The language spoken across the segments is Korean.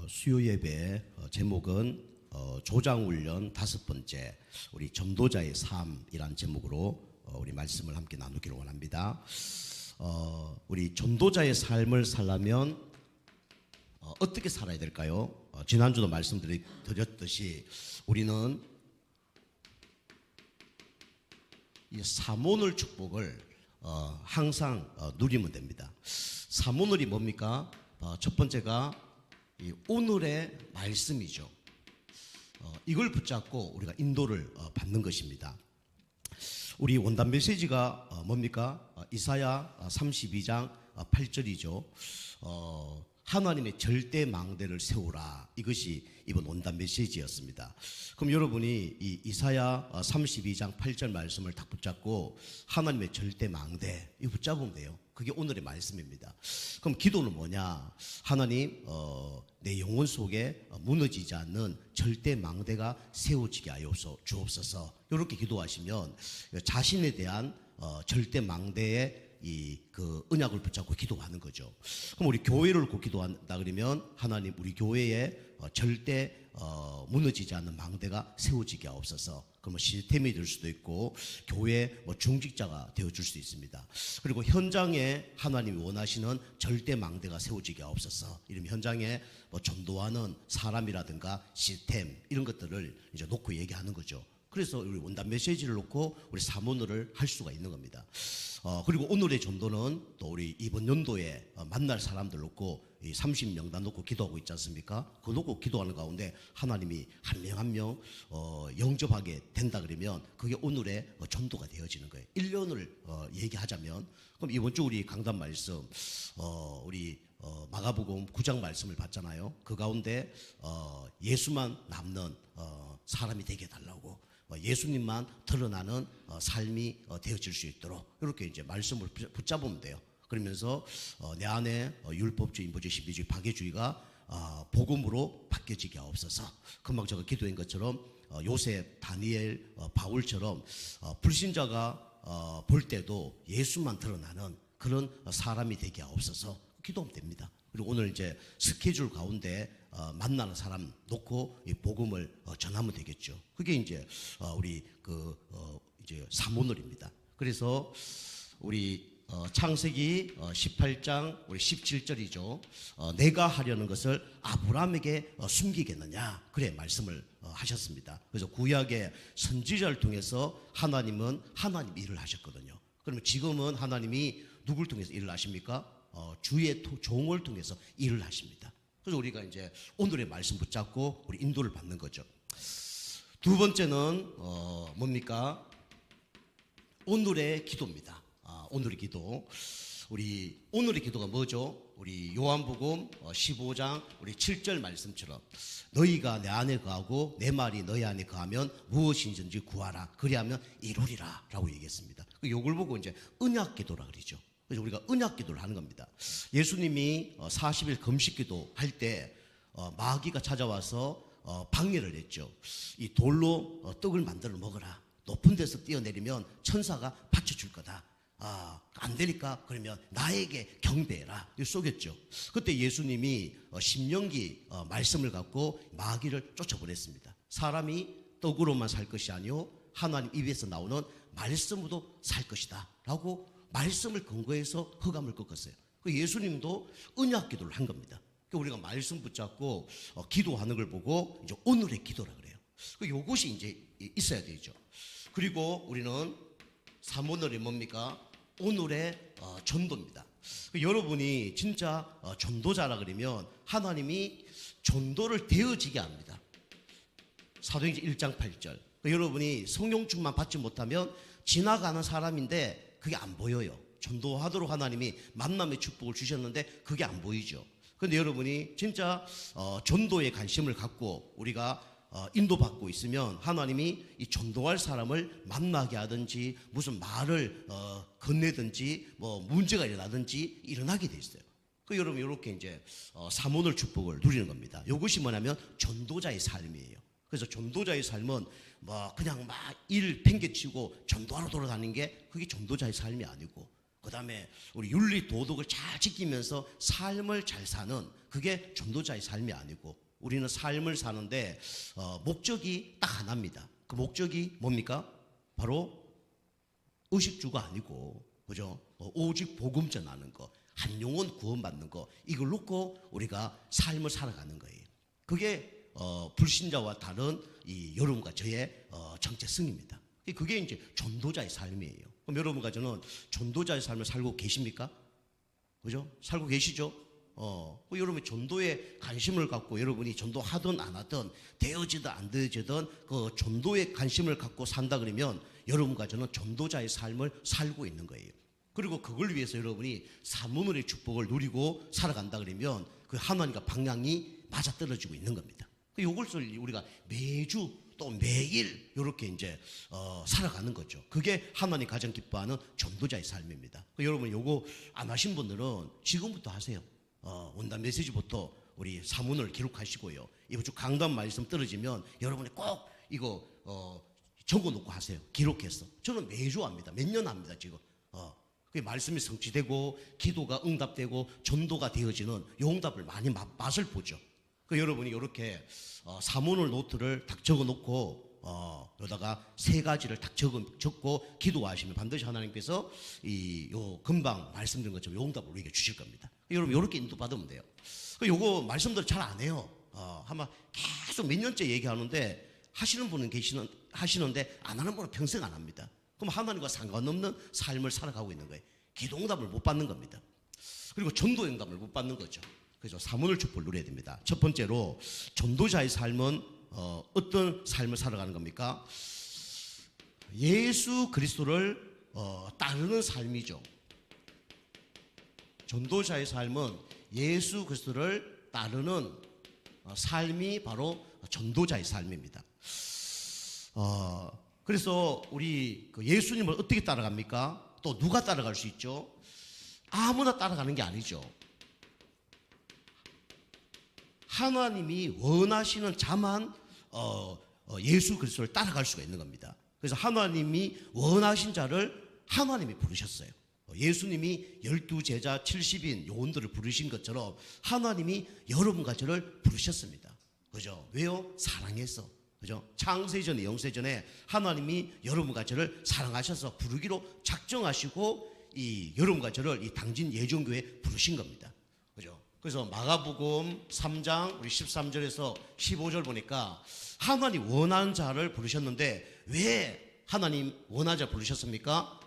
수요 예배 제목은 조장훈련 5번째 우리 전도자의 삶이란 제목으로 우리 말씀을 함께 나누기를 원합니다. 우리 전도자의 삶을 살려면 어떻게 살아야 될까요? 지난주도 말씀드렸듯이 우리는 이 사모늘 축복을 항상 누리면 됩니다. 사모늘이 뭡니까? 첫 번째가 이 오늘의 말씀이죠. 이걸 붙잡고 우리가 인도를 받는 것입니다. 우리 원단 메시지가 뭡니까? 이사야 32장 8절이죠. 하나님의 절대 망대를 세우라. 이것이 이번 원단 메시지였습니다. 그럼 여러분이 이 이사야 32장 8절 말씀을 딱 붙잡고 하나님의 절대 망대 이거 붙잡으면 돼요. 그게 오늘의 말씀입니다. 그럼 기도는 뭐냐? 하나님 내 영혼 속에 무너지지 않는 절대 망대가 세워지게 하여 주옵소서. 이렇게 기도하시면 자신에 대한 절대 망대의 그 언약을 붙잡고 기도하는 거죠. 그럼 우리 교회를 놓고 기도한다 그러면 하나님 우리 교회에 절대 무너지지 않는 망대가 세워지게 하옵소서. 그러면 시스템이 될 수도 있고 교회 중직자가 되어줄 수 있습니다. 그리고 현장에 하나님이 원하시는 절대 망대가 세워지게 하옵소서. 이러면 현장에 전도하는 사람이라든가 시스템 이런 것들을 이제 놓고 얘기하는 거죠. 그래서 우리 원단 메시지를 놓고 우리 사모늘을 할 수가 있는 겁니다. 그리고 오늘의 전도는 또 우리 이번 연도에 만날 사람들 놓고 이 30명단 놓고 기도하고 있지 않습니까? 그거 놓고 기도하는 가운데 하나님이 한 명 한 명 영접하게 된다 그러면 그게 오늘의 전도가 되어지는 거예요. 1년을 얘기하자면 그럼 이번 주 우리 강단 말씀 우리 마가복음 9장 말씀을 봤잖아요. 그 가운데 예수만 남는 사람이 되게 해달라고 예수님만 드러나는 삶이 되어질 수 있도록 이렇게 이제 말씀을 붙잡으면 돼요. 그러면서 내 안에 율법주의, 인본주의, 신비주의, 박애주의가 복음으로 바뀌어지게 하옵소서. 금방 제가 기도한 것처럼 요셉, 다니엘, 바울처럼 불신자가 볼 때도 예수만 드러나는 그런 사람이 되게 하옵소서. 기도하면 됩니다. 그리고 오늘 이제 스케줄 가운데 만나는 사람 놓고 이 복음을 전하면 되겠죠. 그게 이제 우리 이제 사모늘입니다. 그래서 우리 창세기 18장 우리 17절이죠. 내가 하려는 것을 아브라함에게 숨기겠느냐 그래 말씀을 하셨습니다. 그래서 구약의 선지자를 통해서 하나님은 하나님 일을 하셨거든요. 그러면 지금은 하나님이 누굴 통해서 일을 하십니까? 주의 종을 통해서 일을 하십니다. 그래서 우리가 이제 오늘의 말씀 붙잡고 우리 인도를 받는 거죠. 두 번째는 뭡니까? 오늘의 기도입니다. 오늘의 기도. 우리 오늘의 기도가 뭐죠? 우리 요한복음 15장 우리 7절 말씀처럼 너희가 내 안에 거하고 내 말이 너희 안에 거하면 무엇인지 구하라. 그리하면 이루리라 라고 얘기했습니다. 이걸 보고 이제 언약 기도라 그러죠. 그래서 우리가 언약 기도를 하는 겁니다. 예수님이 40일 금식 기도 할 때 마귀가 찾아와서 방해를 했죠. 이 돌로 떡을 만들어 먹어라. 높은 데서 뛰어내리면 천사가 받쳐줄 거다. 안 되니까 그러면 나에게 경배해라. 이걸 쏘겠죠. 그때 예수님이 신명기 말씀을 갖고 마귀를 쫓아보냈습니다. 사람이 떡으로만 살 것이 아니요 하나님 입에서 나오는 말씀으로도 살 것이다 라고 말씀을 근거해서 흑암을 꺾었어요. 예수님도 언약 기도를 한 겁니다. 우리가 말씀 붙잡고 기도하는 걸 보고 이제 오늘의 기도라 그래요. 이것이 이제 있어야 되죠. 그리고 우리는 사모늘이 뭡니까? 오늘의 전도입니다. 여러분이 진짜 전도자라 그러면 하나님이 전도를 되어지게 합니다. 사도행전 1장 8절. 여러분이 성령 충만 받지 못하면 지나가는 사람인데 그게 안 보여요. 전도하도록 하나님이 만남의 축복을 주셨는데 그게 안 보이죠. 그런데 여러분이 진짜 전도에 관심을 갖고 우리가 인도받고 있으면 하나님이 이 전도할 사람을 만나게 하든지 무슨 말을 건네든지 뭐 문제가 일어나든지 일어나게 돼 있어요. 여러분 이렇게 이제 사모늘 축복을 누리는 겁니다. 이것이 뭐냐면 전도자의 삶이에요. 그래서 전도자의 삶은 그냥 일 팽개치고 전도하러 돌아다니는 게 그게 전도자의 삶이 아니고 그 다음에 우리 윤리 도덕을 잘 지키면서 삶을 잘 사는, 그게 전도자의 삶이 아니고, 우리는 삶을 사는데 목적이 딱 하나입니다. 그 목적이 뭡니까? 바로 의식주가 아니고, 그죠? 오직 복음 전하는 거, 한 영혼 구원받는 거, 이걸 놓고 우리가 삶을 살아가는 거예요. 그게 불신자와 다른 이 여러분과 저의 정체성입니다. 그게 이제 전도자의 삶이에요. 그럼 여러분과 저는 전도자의 삶을 살고 계십니까? 그죠? 살고 계시죠? 여러분이 전도에 관심을 갖고, 여러분이 전도하든 안 하든, 되어지든 안 되어지든 그 전도에 관심을 갖고 산다 그러면 여러분과 저는 전도자의 삶을 살고 있는 거예요. 그리고 그걸 위해서 여러분이 사모늘의 축복을 누리고 살아간다 그러면 그 하나님과 방향이 맞아떨어지고 있는 겁니다. 이것을 우리가 매주 또 매일 이렇게 이제 살아가는 거죠. 그게 하나님 가장 기뻐하는 전도자의 삶입니다. 여러분 요거 안 하신 분들은 지금부터 하세요. 원단 메시지부터 우리 사문을 기록하시고요. 이번 주 강단 말씀 떨어지면 여러분이 꼭 이거 적어놓고 하세요. 기록해서. 저는 매주 합니다. 몇 년 합니다 지금. 그 말씀이 성취되고 기도가 응답되고 전도가 되어지는 요 응답을 많이 맛을 보죠. 여러분이 이렇게 사문을 노트를 딱 적어놓고 여기다가 세 가지를 딱 적고 기도하시면 반드시 하나님께서 요 금방 말씀드린 것처럼 요 응답을 우리에게 주실 겁니다. 여러분 이렇게 인도받으면 돼요. 요거 말씀들 잘 안 해요. 아마 계속 몇 년째 얘기하는데 하시는 분은 하시는데 안 하는 분은 평생 안 합니다. 그럼 하나님과 상관없는 삶을 살아가고 있는 거예요. 기도 응답을 못 받는 겁니다. 그리고 전도 응답을 못 받는 거죠. 그래서 사문을 축복을 누려야 됩니다. 첫 번째로 전도자의 삶은 어떤 삶을 살아가는 겁니까? 예수 그리스도를 따르는 삶이죠. 전도자의 삶은 예수 그리스도를 따르는 삶이 바로 전도자의 삶입니다. 그래서 우리 예수님을 어떻게 따라갑니까? 또 누가 따라갈 수 있죠? 아무나 따라가는 게 아니죠. 하나님이 원하시는 자만 예수 그리스도를 따라갈 수가 있는 겁니다. 그래서 하나님이 원하신 자를 하나님이 부르셨어요. 예수님이 12제자 70인 요원들을 부르신 것처럼 하나님이 여러분과 저를 부르셨습니다. 그죠? 왜요? 사랑해서. 그죠? 창세전에 영세전에 하나님이 여러분과 저를 사랑하셔서 부르기로 작정하시고 여러분과 저를 이 당진 예정교회에 부르신 겁니다. 그죠? 그래서 마가복음 3장 우리 13절에서 15절 보니까 하나님 원하는 자를 부르셨는데 왜 하나님 원하는 자 부르셨습니까?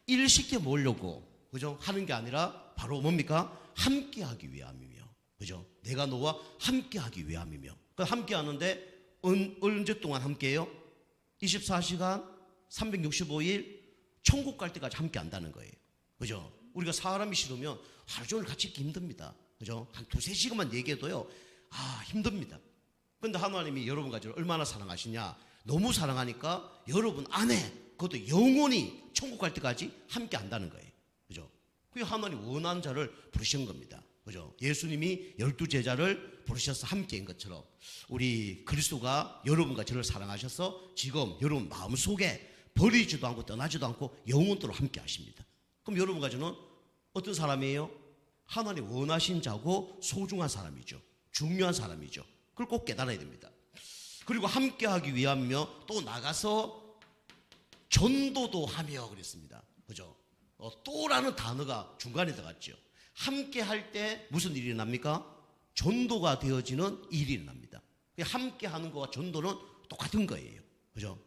일 시켜 모으려고, 그죠? 하는 게 아니라 바로 뭡니까? 함께 하기 위함이며, 그죠? 내가 너와 함께 하기 위함이며. 함께 하는데 언제 동안 함께 해요? 24시간 365일 천국 갈 때까지 함께 한다는 거예요. 그죠? 우리가 사람이 싫으면 하루 종일 같이 있기 힘듭니다. 그죠? 한 2-3시간만 얘기해도요, 힘듭니다. 근데 하나님이 여러분과 저를 얼마나 사랑하시냐? 너무 사랑하니까 여러분 안에 그것도 영원히 천국 갈 때까지 함께 한다는 거예요. 그죠? 그게 하나님 원하는 자를 부르신 겁니다. 그죠? 예수님이 12제자를 부르셔서 함께인 것처럼 우리 그리스도가 여러분과 저를 사랑하셔서 지금 여러분 마음속에 버리지도 않고 떠나지도 않고 영원토록 함께 하십니다. 그럼 여러분과 저는 어떤 사람이에요? 하나님 원하신 자고 소중한 사람이죠. 중요한 사람이죠. 그걸 꼭 깨달아야 됩니다. 그리고 함께 하기 위하며 또 나가서 전도도 하며 그랬습니다. 그죠? 또라는 단어가 중간에 들어갔죠. 함께 할 때 무슨 일이 일어납니까? 전도가 되어지는 일이 일어납니다. 함께 하는 것과 전도는 똑같은 거예요. 그죠?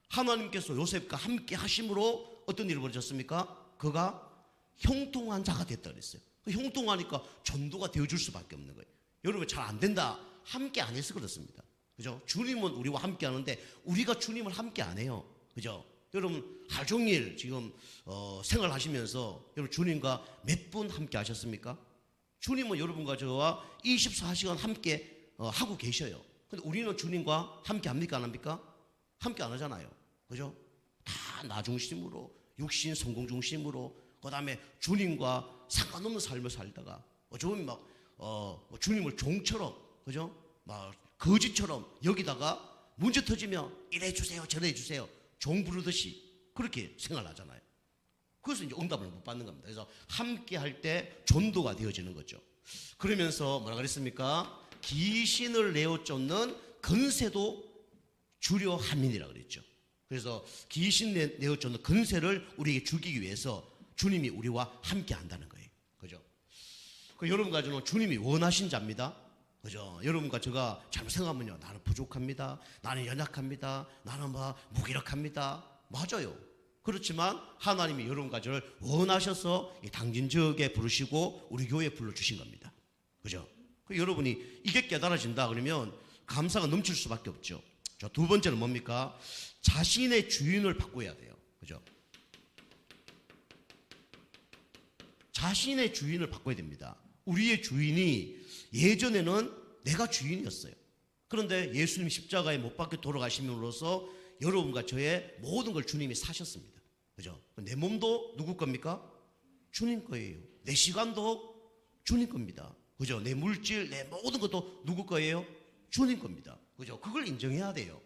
하나님께서 요셉과 함께 하심으로 어떤 일이 벌어졌습니까? 그가 형통한 자가 됐다 그랬어요. 형통하니까 전도가 되어줄 수밖에 없는 거예요. 여러분 잘 안 된다. 함께 안 해서 그렇습니다. 그죠? 주님은 우리와 함께 하는데 우리가 주님을 함께 안 해요. 그죠? 여러분 하루 종일 지금 생활하시면서 여러분 주님과 몇 분 함께 하셨습니까? 주님은 여러분과 저와 24시간 함께 하고 계셔요. 근데 우리는 주님과 함께 합니까 안 합니까? 함께 안 하잖아요. 그죠? 다 나 중심으로, 육신 성공 중심으로, 그 다음에 주님과 상관없는 삶을 살다가 어쩌면 막 주님을 종처럼, 그죠? 막 거지처럼 여기다가 문제 터지면 이래 주세요 저래 주세요 종 부르듯이 그렇게 생활하잖아요. 그래서 이제 응답을 못 받는 겁니다. 그래서 함께 할 때 전도가 되어지는 거죠. 그러면서 뭐라 그랬습니까? 귀신을 내어 쫓는 건세도 주려 함이니라 그랬죠. 그래서 귀신 내어 쫓는 건세를 우리에게 주기 위해서 주님이 우리와 함께 한다는 거예요. 그죠? 그 여러분과 저는 주님이 원하신 자입니다. 그죠? 여러분과 제가 잘못 생각하면요, 나는 부족합니다. 나는 연약합니다. 나는 무기력합니다. 맞아요. 그렇지만 하나님이 여러분과 저를 원하셔서 당진 지역에 부르시고 우리 교회에 불러주신 겁니다. 그죠? 그 여러분이 이게 깨달아진다 그러면 감사가 넘칠 수밖에 없죠. 자, 두 번째는 뭡니까? 자신의 주인을 바꿔야 돼요. 그죠? 자신의 주인을 바꿔야 됩니다. 우리의 주인이 예전에는 내가 주인이었어요. 그런데 예수님 십자가에 못 박혀 돌아가심으로써 여러분과 저의 모든 걸 주님이 사셨습니다. 그죠? 내 몸도 누구 겁니까? 주님 거예요. 내 시간도 주님 겁니다. 그죠? 내 물질, 내 모든 것도 누구 거예요? 주님 겁니다. 그죠? 그걸 인정해야 돼요.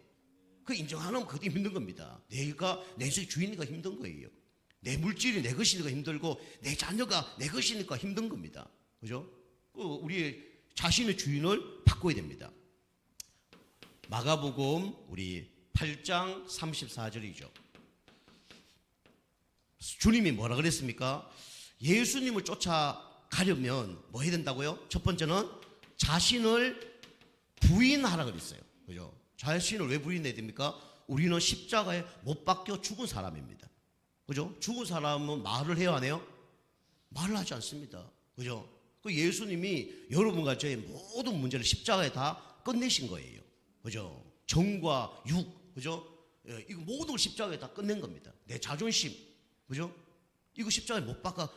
그 인정하면 그것도 힘든 겁니다. 내가 내 인생의 주인이니까 힘든 거예요. 내 물질이 내 것이니까 힘들고 내 자녀가 내 것이니까 힘든 겁니다. 그죠? 우리 자신의 주인을 바꿔야 됩니다. 마가복음 우리 8장 34절이죠. 주님이 뭐라 그랬습니까? 예수님을 쫓아가려면 뭐 해야 된다고요? 첫 번째는 자신을 부인하라 그랬어요. 그죠? 자신을 왜 부인해야 됩니까? 우리는 십자가에 못 박혀 죽은 사람입니다. 그죠? 죽은 사람은 말을 해야 하네요? 말을 하지 않습니다. 그죠? 그 예수님이 여러분과 저의 모든 문제를 십자가에 다 끝내신 거예요. 그죠? 정과 육, 그죠? 이거 모든 걸 십자가에 다 끝낸 겁니다. 내 자존심, 그죠? 이거 십자가에 못 박아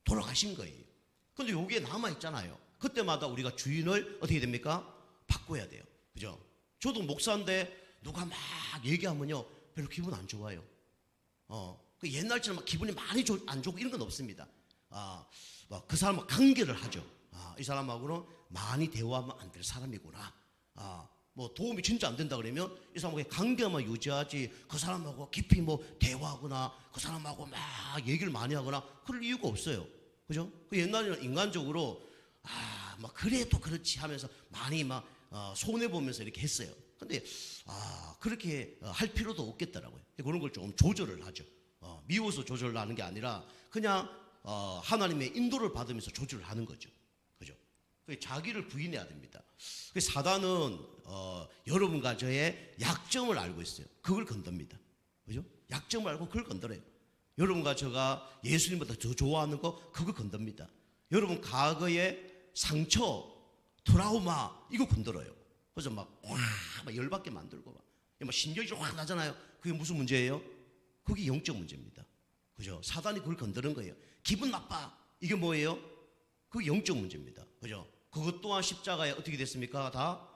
돌아가신 거예요. 근데 여기에 남아있잖아요. 그때마다 우리가 주인을 어떻게 됩니까? 바꿔야 돼요. 그죠? 저도 목사인데 누가 막 얘기하면요, 별로 기분 안 좋아요. 그 옛날처럼 막 기분이 많이 안 좋고 이런 건 없습니다. 그 사람과 관계를 하죠. 이 사람하고는 많이 대화하면 안 될 사람이구나. 뭐 도움이 진짜 안 된다 그러면 이 사람하고 관계만 유지하지 그 사람하고 깊이 뭐 대화하거나 그 사람하고 막 얘기를 많이 하거나 그럴 이유가 없어요. 그죠? 그 옛날에는 인간적으로 막 그래도 그렇지 하면서 많이 막 손해보면서 이렇게 했어요. 근데 그렇게 할 필요도 없겠더라고요. 그런 걸 좀 조절을 하죠. 미워서 조절을 하는 게 아니라 그냥 하나님의 인도를 받으면서 조절을 하는 거죠. 그죠? 자기를 부인해야 됩니다. 사단은 여러분과 저의 약점을 알고 있어요. 그걸 건듭니다. 그죠? 약점을 알고 그걸 건드려요. 여러분과 제가 예수님보다 더 좋아하는 거 그거 건듭니다. 여러분 과거의 상처, 트라우마 이거 건드려요. 그래서 막 열받게 만들고 막 신경이 확 나잖아요. 그게 무슨 문제예요? 그게 영적 문제입니다. 그죠? 사단이 그걸 건드는 거예요. 기분 나빠. 이게 뭐예요? 그게 영적 문제입니다. 그죠? 그것 또한 십자가에 어떻게 됐습니까? 다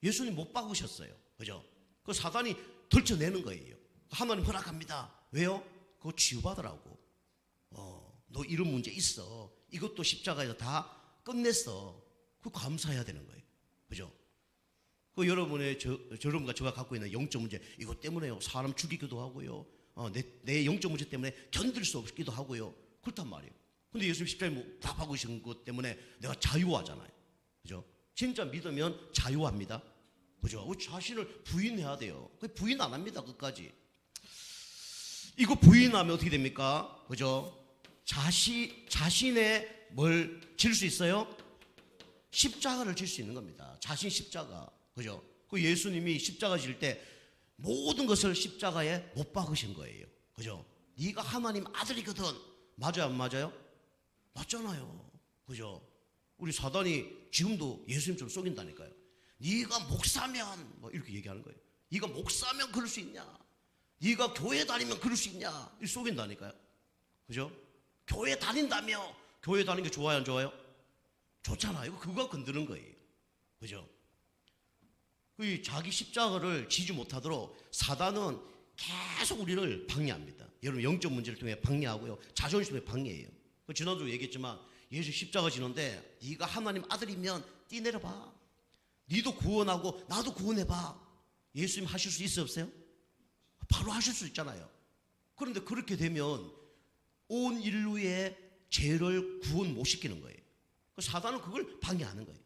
예수님 못 박으셨어요. 그죠? 그 사단이 덜쳐내는 거예요. 하나님 허락합니다. 왜요? 그거 치유받으라고. 너 이런 문제 있어. 이것도 십자가에서 다 끝냈어. 그거 감사해야 되는 거예요. 그죠? 그 여러분의 여러분과 제가 갖고 있는 영적 문제 이것 때문에요. 사람 죽이기도 하고요. 내 영적 문제 때문에 견딜 수 없기도 하고요. 그렇단 말이에요. 근데 예수님 십자가에 다 박으신 것 때문에 내가 자유하잖아요. 그죠? 진짜 믿으면 자유합니다. 그죠? 자신을 부인해야 돼요. 부인 안 합니다. 끝까지. 이거 부인하면 어떻게 됩니까? 그죠? 자신의 뭘 질 수 있어요? 십자가를 질 수 있는 겁니다. 자신 십자가. 그죠? 그 예수님이 십자가 질 때 모든 것을 십자가에 못 박으신 거예요. 그죠? 네가 하나님 아들이거든. 맞아요, 안 맞아요? 맞잖아요. 그죠? 우리 사단이 지금도 예수님처럼 속인다니까요. 네가 목사면 뭐 이렇게 얘기하는 거예요. 네가 목사면 그럴 수 있냐? 네가 교회 다니면 그럴 수 있냐? 이렇게 속인다니까요. 그죠? 교회 다닌다며 교회 다니는 게 좋아요, 안 좋아요? 좋잖아요. 그거 건드는 거예요. 그죠? 자기 십자가를 지지 못하도록 사단은 계속 우리를 방해합니다. 여러분 영적 문제를 통해 방해하고요. 자존심에 방해해요. 지난주 얘기했지만 예수 십자가 지는데 네가 하나님 아들이면 뛰내려봐. 네도 구원하고 나도 구원해봐. 예수님 하실 수 있어요 없어요? 바로 하실 수 있잖아요. 그런데 그렇게 되면 온 인류의 죄를 구원 못 시키는 거예요. 사단은 그걸 방해하는 거예요.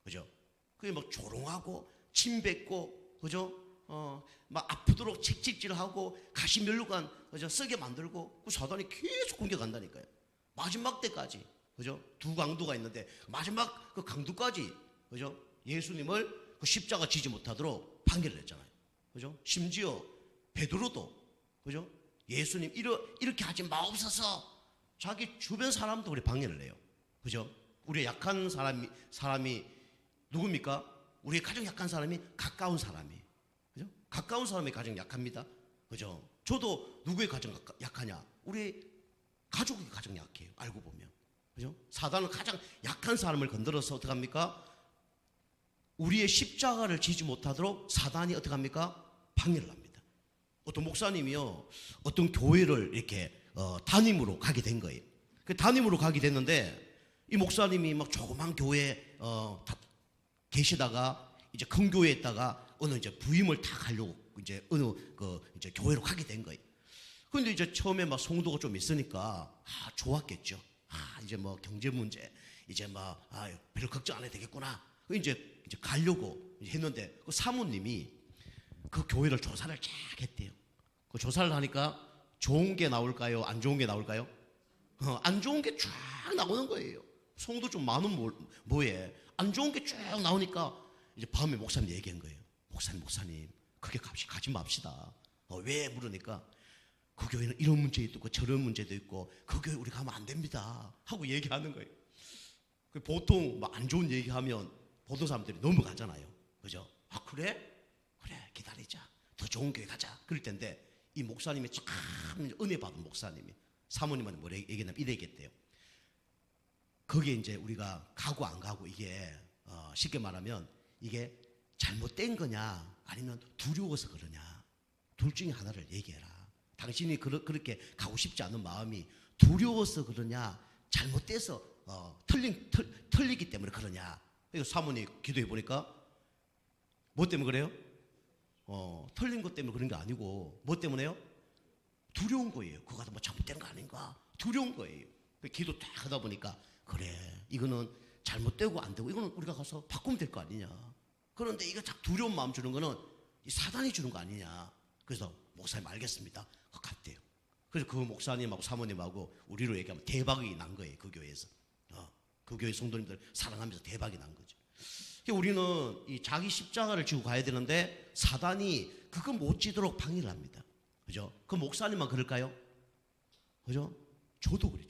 그죠? 그게 막 조롱하고 침 뱉고, 그죠? 막 아프도록 책찍질하고 가시면류관, 그죠? 쓰게 만들고, 그 사단이 계속 공격한다니까요. 마지막 때까지, 그죠? 두 강도가 있는데 마지막 그 강도까지, 그죠? 예수님을 그 십자가 지지 못하도록 방해를 했잖아요. 그죠? 심지어 베드로도, 그죠? 예수님 이렇게 하지 마옵소서. 자기 주변 사람도 그래 방해를 해요. 그죠? 우리의 약한 사람이 누굽니까? 우리의 가장 약한 사람이 가까운 사람이. 그죠? 가까운 사람이 가장 약합니다. 그죠? 저도 누구의 가장 약하냐? 우리 가족이 가장 약해요. 알고 보면. 그죠? 사단은 가장 약한 사람을 건드려서 어떻게 합니까? 우리의 십자가를 지지 못하도록 사단이 어떻게 합니까? 방해를 합니다. 어떤 목사님이요, 어떤 교회를 이렇게 담임으로 가게 된 거예요. 그 담임으로 가게 됐는데 이 목사님이 막 조그만 교회에 계시다가 이제 큰 교회에 있다가 어느 이제 부임을 탁 하려고 이제 어느 이제 교회로 가게 된 거예요. 근데 이제 처음에 막 성도가 좀 있으니까 좋았겠죠. 이제 뭐 경제 문제 이제 막 별 걱정 안 해도 되겠구나. 이제 가려고 했는데 그 사모님이 그 교회를 조사를 쫙 했대요. 그 조사를 하니까 좋은 게 나올까요? 안 좋은 게 나올까요? 안 좋은 게 쫙 나오는 거예요. 성도 좀 많은 뭐에 안 좋은 게 쭉 나오니까 이제 밤에 목사님 얘기한 거예요. 목사님 그게 가지 맙시다. 왜 물으니까 그 교회는 이런 문제도 있고 저런 문제도 있고 그 교회 우리 가면 안 됩니다 하고 얘기하는 거예요. 보통 뭐 안 좋은 얘기하면 보통 사람들이 넘어가잖아요. 그죠? 그래 기다리자. 더 좋은 교회 가자. 그럴 텐데 이 목사님이 참 은혜 받은 목사님이 사모님한테 뭐라 얘기했냐면 이래 얘기했대요. 거기에 이제 우리가 가고 안 가고 이게 쉽게 말하면 이게 잘못된 거냐 아니면 두려워서 그러냐 둘 중에 하나를 얘기해라. 당신이 그렇게 가고 싶지 않은 마음이 두려워서 그러냐 잘못돼서 틀리기 때문에 그러냐. 그래서 사모님 기도해 보니까 뭐 때문에 그래요? 틀린 것 때문에 그런 게 아니고 뭐 때문에요? 두려운 거예요. 그거 뭐 잘못된 거 아닌가? 두려운 거예요. 기도 딱 하다 보니까 그래 이거는 잘못되고 안 되고 이거는 우리가 가서 바꾸면 될 거 아니냐. 그런데 이거 자꾸 두려운 마음 주는 거는 사단이 주는 거 아니냐. 그래서 목사님 알겠습니다. 갔대요. 그래서 그 목사님하고 사모님하고 우리로 얘기하면 대박이 난 거예요. 그 교회에서. 그 교회 성도님들 사랑하면서 대박이 난 거죠. 우리는 이 자기 십자가를 지고 가야 되는데 사단이 그거 못 지도록 방해를 합니다. 그죠? 그 목사님만 그럴까요? 그죠? 저도 그래,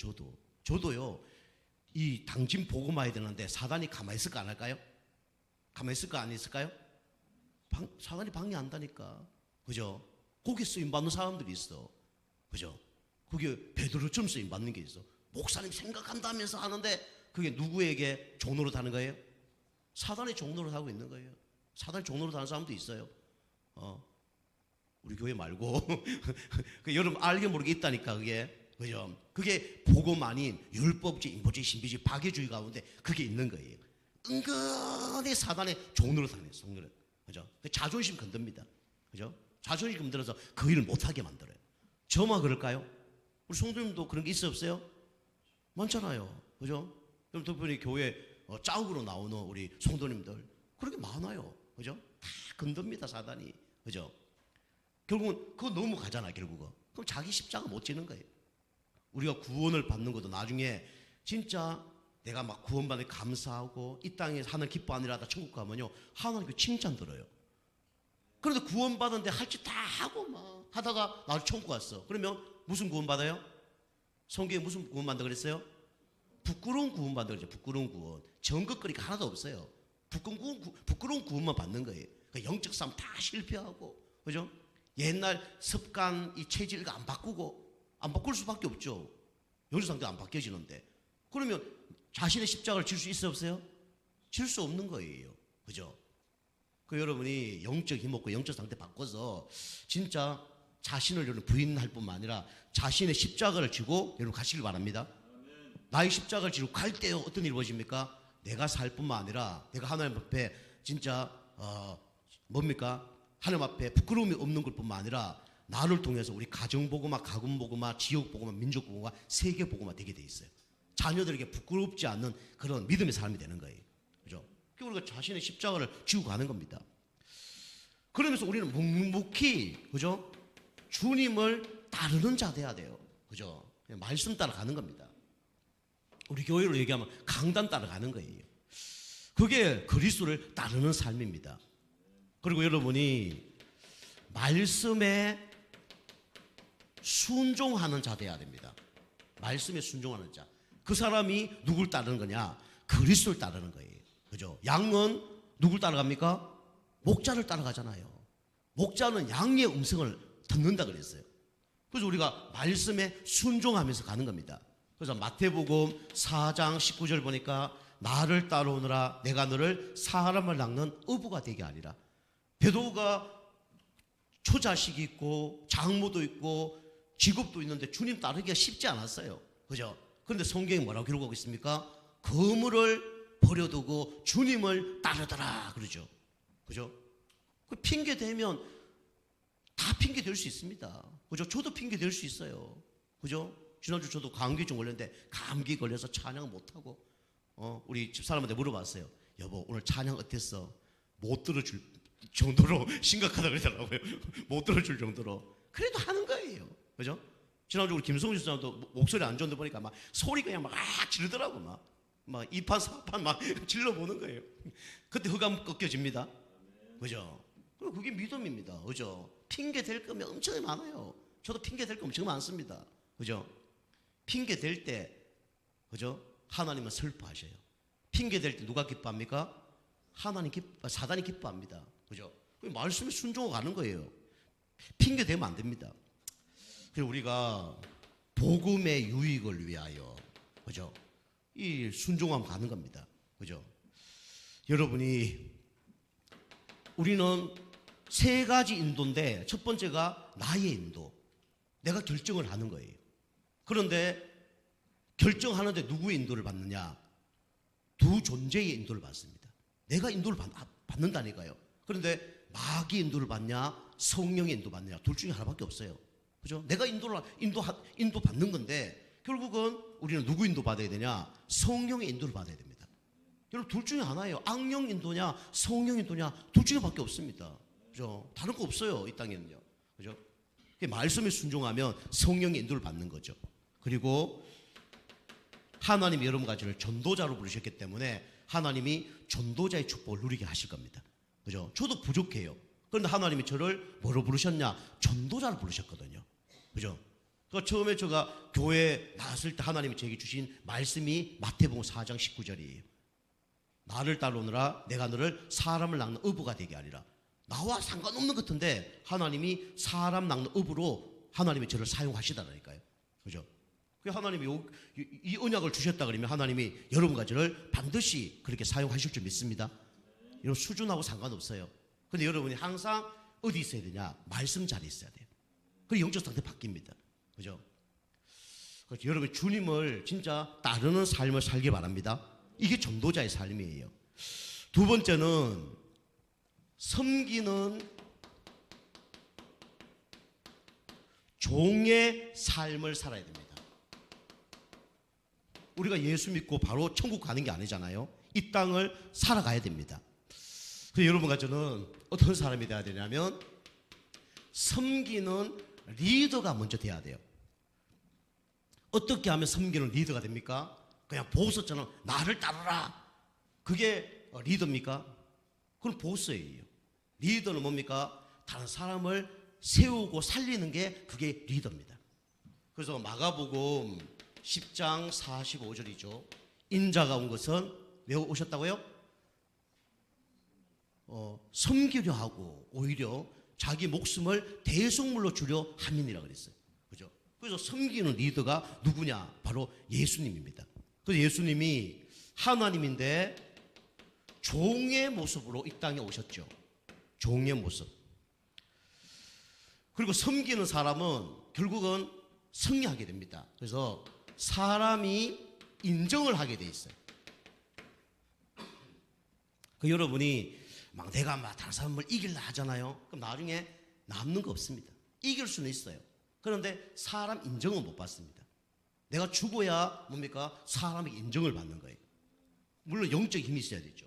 저도요. 이 당진 복음화해야 되는데 사단이 가만히 있을까 안 할까요? 가만히 있을까 안 있을까요? 사단이 방해한다니까. 그죠? 거기 쓰임 받는 사람들이 있어. 그죠? 그게 베드로처럼 쓰임 받는 게 있어. 목사님 생각한다면서 하는데 그게 누구에게 종노릇 하는 거예요? 사단의 종노릇 하고 있는 거예요. 사단의 종노릇 하는 사람도 있어요. 우리 교회 말고 그 여러분 알게 모르게 있다니까 그게. 그죠? 그게 복음 아닌 율법주의, 인본주의, 신비주의, 박애주의 가운데 그게 있는 거예요. 은근히 사단의 종노릇 하는 거예요. 그죠? 자존심 건듭니다. 그죠? 자존심 건드려서 그 일을 못하게 만들어요. 저만 그럴까요? 우리 성도님도 그런 게 있어요, 없어요? 많잖아요. 그죠? 여러분 특별히 교회 짜옥으로 나오는 우리 성도님들 그렇게 많아요. 그죠? 다 건듭니다, 사단이. 그죠? 결국은 그거 넘어가잖아, 결국은. 그럼 자기 십자가 못 지는 거예요. 우리가 구원을 받는 것도 나중에 진짜 내가 막 구원받을 감사하고 이 땅에서 하늘 기뻐하니라 하다 천국 가면요 하나님께 칭찬 들어요. 그런데 구원받은데 할 짓 다 하고 막 하다가 나중에 천국 갔어. 그러면 무슨 구원받아요? 성경에 무슨 구원받는다 그랬어요? 부끄러운 구원받는다 그랬죠. 부끄러운 구원. 정극거리가 하나도 없어요. 부끄러운 구원만 받는 거예요. 영적 싸움 다 실패하고, 그죠? 옛날 습관, 이 체질과 안 바꿀 수밖에 없죠. 영적상태 안 바뀌어지는데. 그러면 자신의 십자가를 질 수 있어요, 없어요? 질 수 없는 거예요. 그죠? 여러분이 영적 힘 없고 영적 상태 바꿔서 진짜 자신을 여러분 부인할 뿐만 아니라 자신의 십자가를 지고 여러분 가시길 바랍니다. 나의 십자가를 지고 갈 때 어떤 일이 벌어집니까? 내가 살 뿐만 아니라 내가 하나님 앞에 진짜 뭡니까? 하나님 앞에 부끄러움이 없는 것 뿐만 아니라 나를 통해서 우리 가정복음화, 가군복음화, 지역복음화, 민족복음화, 세계복음화 되게 돼 있어요. 자녀들에게 부끄럽지 않는 그런 믿음의 삶이 되는 거예요. 그죠? 우리가 자신의 십자가를 지고 가는 겁니다. 그러면서 우리는 묵묵히, 그죠? 주님을 따르는 자 돼야 돼요. 그죠? 말씀 따라가는 겁니다. 우리 교회로 얘기하면 강단 따라가는 거예요. 그게 그리스도를 따르는 삶입니다. 그리고 여러분이 말씀에 순종하는 자 돼야 됩니다. 말씀에 순종하는 자. 그 사람이 누굴 따르는 거냐? 그리스도를 따르는 거예요. 그죠? 양은 누굴 따라갑니까? 목자를 따라가잖아요. 목자는 양의 음성을 듣는다 그랬어요. 그래서 우리가 말씀에 순종하면서 가는 겁니다. 그래서 마태복음 4장 19절 보니까 나를 따라오느라 내가 너를 사람을 낚는 어부가 되게 하리라. 베드로가 초자식이 있고 장모도 있고 직업도 있는데 주님 따르기가 쉽지 않았어요. 그죠? 그런데 성경이 뭐라고 기록하고 있습니까? 그물을 버려두고 주님을 따르더라 그러죠. 그죠? 그 핑계 대면 다 핑계 될 수 있습니다. 그죠? 저도 핑계 될 수 있어요. 그죠? 지난주 저도 감기 좀 걸렸는데 감기 걸려서 찬양 못하고 우리 집사람한테 물어봤어요. 여보 오늘 찬양 어땠어? 못 들어줄 정도로 심각하다 그러더라고요. 못 들어줄 정도로. 그래도 하는 거예요. 그죠? 지난주 우리 김성훈 집사람도 목소리 안 좋은데 보니까 막 소리 그냥 막 지르더라고. 막 2판 3판 막 질러보는 거예요. 그때 흑암 꺾여집니다. 그죠? 그게 믿음입니다. 그죠? 핑계 댈 거면 엄청 많아요. 저도 핑계 댈 거 엄청 많습니다. 그죠? 핑계 댈 때, 그죠? 하나님은 슬퍼하셔요. 핑계 댈 때 누가 기뻐합니까? 사단이 기뻐합니다. 그죠? 말씀에 순종하고 가는 거예요. 핑계 대면 안 됩니다. 그래서 우리가 복음의 유익을 위하여, 그죠? 이 순종하면 가는 겁니다. 그죠? 여러분이, 우리는 세 가지 인도인데 첫 번째가 나의 인도. 내가 결정을 하는 거예요. 그런데 결정하는데 누구의 인도를 받느냐? 두 존재의 인도를 받습니다. 내가 인도를 받는다니까요. 그런데 마귀 인도를 받냐? 성령의 인도 받느냐? 둘 중에 하나밖에 없어요. 그죠? 내가 인도 받는 건데 결국은 우리는 누구 인도 받아야 되냐? 성령의 인도를 받아야 됩니다. 여러분 둘 중에 하나예요. 악령 인도냐? 성령 인도냐? 둘 중에 밖에 없습니다. 그죠? 다른 거 없어요. 이 땅에는요. 그죠? 말씀에 순종하면 성령의 인도를 받는 거죠. 그리고 하나님이 여러분 가지를 전도자로 부르셨기 때문에 하나님이 전도자의 축복을 누리게 하실 겁니다. 그죠? 저도 부족해요. 그런데 하나님이 저를 뭐로 부르셨냐? 전도자로 부르셨거든요. 그죠? 그러니까 처음에 제가 교회에 나왔을 때 하나님이 제게 주신 말씀이 마태복음 4장 19절이에요. 나를 따르느라 내가 너를 사람을 낚는 어부가 되게 하리라. 나와 상관없는 것 같은데 하나님이 사람 낚는 어부로 하나님이 저를 사용하시다라니까요. 그죠? 하나님이 이 언약을 주셨다 그러면 하나님이 여러분과 저를 반드시 그렇게 사용하실 줄 믿습니다. 여러분 수준하고 상관없어요. 근데 여러분이 항상 어디 있어야 되냐? 말씀 자리에 있어야 돼요. 그리고 영적 상태 바뀝니다. 그죠? 그렇죠. 여러분 주님을 진짜 따르는 삶을 살기 바랍니다. 이게 전도자의 삶이에요. 두 번째는 섬기는 종의 삶을 살아야 됩니다. 우리가 예수 믿고 바로 천국 가는 게 아니잖아요. 이 땅을 살아가야 됩니다. 그래서 여러분과 저는 어떤 사람이 되어야 되냐면 섬기는 리더가 먼저 돼야 돼요. 어떻게 하면 섬기는 리더가 됩니까? 그냥 보스처럼 나를 따르라. 그게 리더입니까? 그건 보스예요. 리더는 뭡니까? 다른 사람을 세우고 살리는 게 그게 리더입니다. 그래서 마가복음 10장 45절이죠. 인자가 온 것은 왜 오셨다고요? 섬기려 하고 오히려 자기 목숨을 대속물로 주려 함이니라 그랬어요. 그죠? 그래서 섬기는 리더가 누구냐? 바로 예수님입니다. 그래서 예수님이 하나님인데 종의 모습으로 이 땅에 오셨죠. 종의 모습. 그리고 섬기는 사람은 결국은 승리하게 됩니다. 그래서 사람이 인정을 하게 돼 있어요. 여러분이 막 내가 막 다른 사람을 이길라 하잖아요. 그럼 나중에 남는 거 없습니다. 이길 수는 있어요. 그런데 사람 인정은 못 받습니다. 내가 죽어야 뭡니까? 사람의 인정을 받는 거예요. 물론 영적 힘이 있어야 되죠.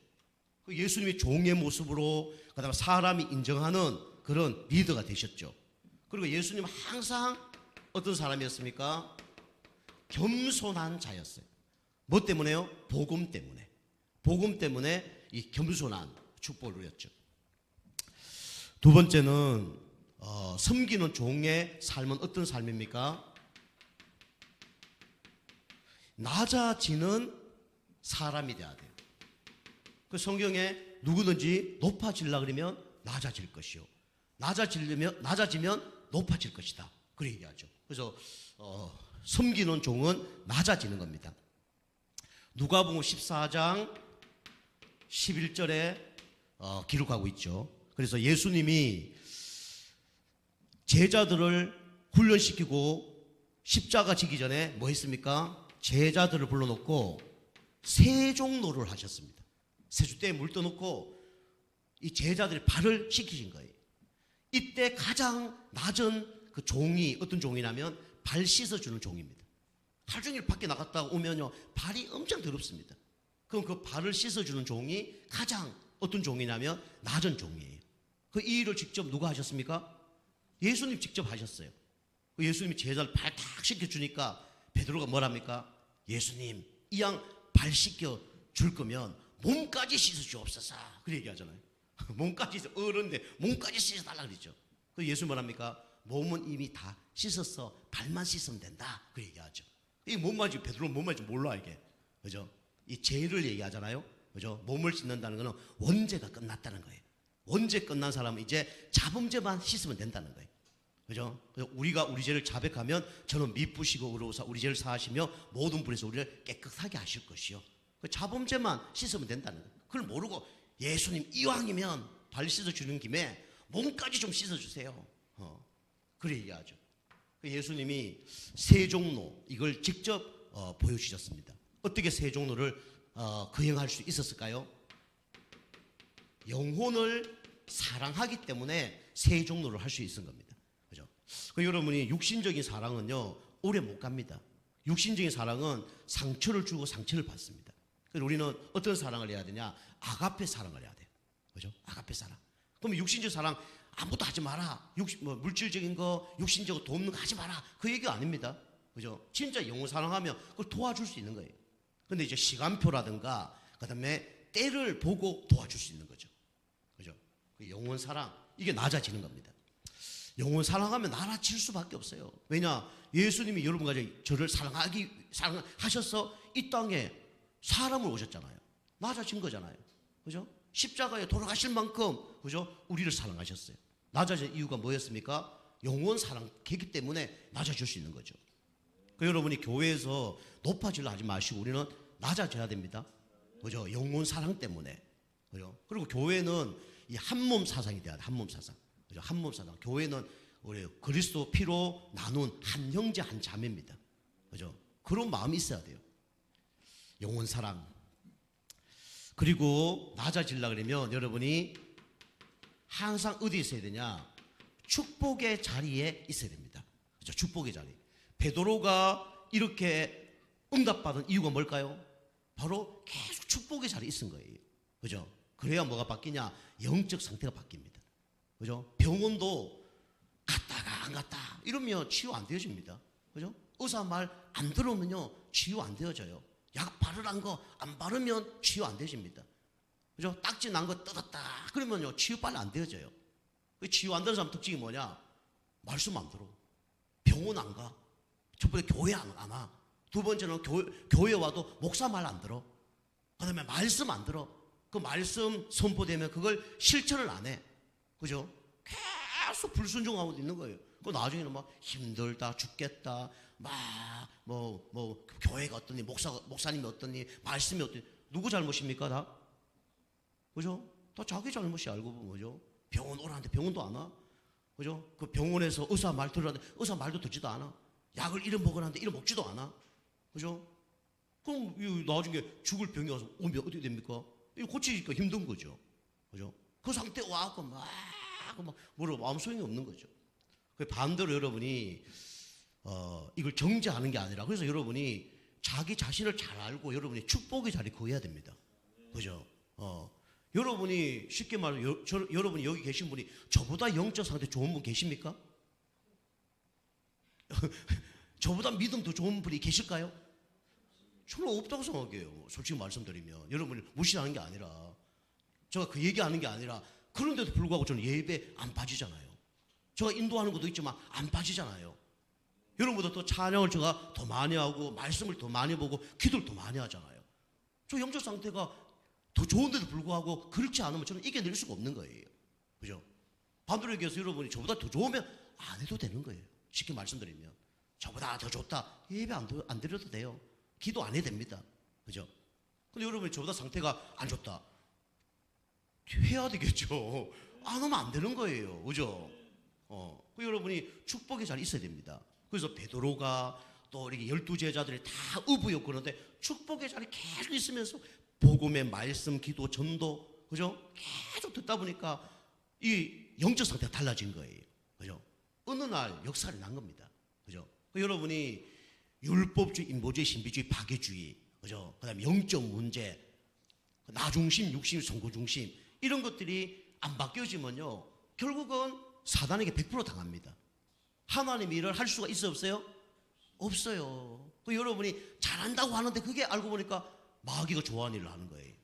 예수님이 종의 모습으로 그다음에 사람이 인정하는 그런 리더가 되셨죠. 그리고 예수님은 항상 어떤 사람이었습니까? 겸손한 자였어요. 뭐 때문에요? 복음 때문에. 복음 때문에 이 겸손한 축복을 누렸죠. 두 번째는 섬기는 종의 삶은 어떤 삶입니까? 낮아지는 사람이 돼야 돼요. 그 성경에 누구든지 높아지려 그러면 낮아질 것이요. 낮아지면 높아질 것이다. 그렇게 얘기하죠. 그래서 섬기는 종은 낮아지는 겁니다. 누가복음 14장 11절에 기록하고 있죠. 그래서 예수님이 제자들을 훈련시키고 십자가 지기 전에 뭐 했습니까? 제자들을 불러놓고 세종노를 하셨습니다. 세숫대에 물 떠놓고 이 제자들의 발을 씻기신 거예요. 이때 가장 낮은 그 종이 어떤 종이냐면 발 씻어주는 종입니다. 하루 종일 밖에 나갔다 오면요 발이 엄청 더럽습니다. 그럼 그 발을 씻어주는 종이 가장 어떤 종이냐면 낮은 종이에요. 그 이 일을 직접 누가 하셨습니까? 예수님 직접 하셨어요. 예수님이 제자를 발 탁 씻겨주니까 베드로가 뭐랍니까? 예수님 이 양 발 씻겨 줄 거면 몸까지 씻어 주옵소서. 그 얘기하잖아요. 몸까지 어른데 몸까지 씻어달라 그랬죠. 그 예수 뭐랍니까? 몸은 이미 다 씻었어. 발만 씻으면 된다. 그 얘기하죠. 이게 뭔 말인지 베드로는 뭔 말인지 몰라 이게. 그죠? 이 죄를 얘기하잖아요. 그죠? 몸을 씻는다는 거는 원죄가 끝났다는 거예요. 원죄 끝난 사람은 이제 자범죄만 씻으면 된다는 거예요. 그죠? 우리가 우리 죄를 자백하면 저는 미쁘시고 의로우사 우리 죄를 사하시며 모든 분에서 우리를 깨끗하게 하실 것이요. 그 자범죄만 씻으면 된다는 거예요. 그걸 모르고 예수님 이왕이면 발 씻어주는 김에 몸까지 좀 씻어주세요. 그래 얘기하죠. 예수님이 세종로 이걸 직접 보여주셨습니다. 어떻게 세종로를 거행할 수 있었을까요? 영혼을 사랑하기 때문에 세종로를 할 수 있은 겁니다. 그죠? 여러분이 육신적인 사랑은요 오래 못 갑니다. 육신적인 사랑은 상처를 주고 상처를 받습니다. 그래서 우리는 어떤 사랑을 해야 되냐? 아가페 사랑을 해야 돼요. 그죠? 아가페 사랑. 그럼 육신적 사랑 아무것도 하지 마라. 물질적인 거, 육신적으로 돈 없는 거 하지 마라. 그 얘기가 아닙니다. 그죠? 진짜 영혼 사랑하면 그걸 도와줄 수 있는 거예요. 근데 이제 시간표라든가 그다음에 때를 보고 도와줄 수 있는 거죠. 그죠? 영혼 사랑 이게 낮아지는 겁니다. 영혼 사랑하면 낮아질 수밖에 없어요. 왜냐? 예수님이 여러분까지 저를 사랑하셔서 이 땅에 사람을 오셨잖아요. 낮아진 거잖아요. 그죠? 십자가에 돌아가실 만큼 그죠? 우리를 사랑하셨어요. 낮아진 이유가 뭐였습니까? 영혼 사랑했기 때문에 낮아질 수 있는 거죠. 여러분이 교회에서 높아지려 하지 마시고 우리는 낮아져야 됩니다. 그죠? 영혼 사랑 때문에. 그죠? 그리고 교회는 이 한몸 사상이 돼야 돼. 한몸 사상. 그죠? 한몸 사상. 교회는 우리 그리스도 피로 나눈 한 형제 한 자매입니다. 그죠? 그런 마음이 있어야 돼요. 영혼 사랑. 그리고 낮아지려 그러면 여러분이 항상 어디에 있어야 되냐? 축복의 자리에 있어야 됩니다. 그죠? 축복의 자리. 베드로가 이렇게 응답받은 이유가 뭘까요? 바로 계속 축복의 자리에 있은 거예요. 그죠? 그래야 뭐가 바뀌냐? 영적 상태가 바뀝니다. 그죠? 병원도 갔다가 안 갔다 이러면 치유 안 되어집니다. 그죠? 의사 말 안 들으면요 치유 안 되어져요. 약 바르란 거 안 바르면 치유 안 되어집니다. 그죠? 딱지 난 거 뜯었다 그러면요 치유 빨리 안 되어져요. 치유 안 되는 사람 특징이 뭐냐? 말씀 안 들어. 병원 안 가. 첫 번째 교회 안 와. 두 번째는 교회 와도 목사 말 안 들어. 그 다음에 말씀 안 들어. 그 말씀 선포되면 그걸 실천을 안 해. 그죠? 계속 불순종하고 있는 거예요. 그 나중에는 막 힘들다, 죽겠다, 교회가 어떠니, 목사님이 어떠니, 말씀이 어떠니. 누구 잘못입니까, 다? 그죠? 다 자기 잘못이 알고 보면, 그죠? 병원 오라는데 병원도 안 와. 그죠? 그 병원에서 의사 말 들으라는데 의사 말도 듣지도 않아. 약을 이름 먹으라는데 이름 먹지도 않아. 그죠? 그럼 나중에 죽을 병이 와서 오면 어떻게 됩니까? 이거 고치기가 힘든 거죠. 그죠? 그 상태 와갖고 뭐라 마음 소용이 없는 거죠. 그 반대로 여러분이 이걸 정죄하는 게 아니라, 그래서 여러분이 자기 자신을 잘 알고 여러분이 축복의 자리에 거해야 됩니다. 그죠? 여러분이 쉽게 말해 여러분이 여기 계신 분이 저보다 영적 상태 좋은 분 계십니까? 저보다 믿음 더 좋은 분이 계실까요? 저는 없다고 생각해요. 솔직히 말씀드리면 여러분을 무시하는 게 아니라, 제가 그 얘기하는 게 아니라, 그런데도 불구하고 저는 예배 안 빠지잖아요. 제가 인도하는 것도 있지만 안 빠지잖아요. 여러분보다 또 찬양을 제가 더 많이 하고 말씀을 더 많이 보고 기도를 더 많이 하잖아요. 저 영적 상태가 더 좋은데도 불구하고 그렇지 않으면 저는 이겨낼 수가 없는 거예요. 그죠? 반대로 얘기해서 여러분이 저보다 더 좋으면 안 해도 되는 거예요. 쉽게 말씀드리면 저보다 더 좋다, 예배 안 드려도 돼요. 기도 안 해도 됩니다. 그죠? 근데 여러분이 저보다 상태가 안 좋다, 해야 되겠죠. 안 하면 안 되는 거예요. 그죠? 그 여러분이 축복의 자리에 있어야 됩니다. 그래서 베드로가 또 이렇게 12제자들이 다 의부였는데 축복의 자리에 계속 있으면서 복음의 말씀, 기도, 전도, 그죠? 계속 듣다 보니까 이 영적 상태가 달라진 거예요. 그죠? 어느 날 역사를 난 겁니다. 그죠? 여러분이 율법주의, 인보주의, 신비주의, 파괴주의, 그죠? 그다음에 영적 문제, 나중심, 육심, 성고중심, 이런 것들이 안 바뀌어지면요, 결국은 사단에게 100% 당합니다. 하나님의 일을 할 수가 있어 없어요? 없어요. 여러분이 잘한다고 하는데 그게 알고 보니까 마귀가 좋아하는 일을 하는 거예요.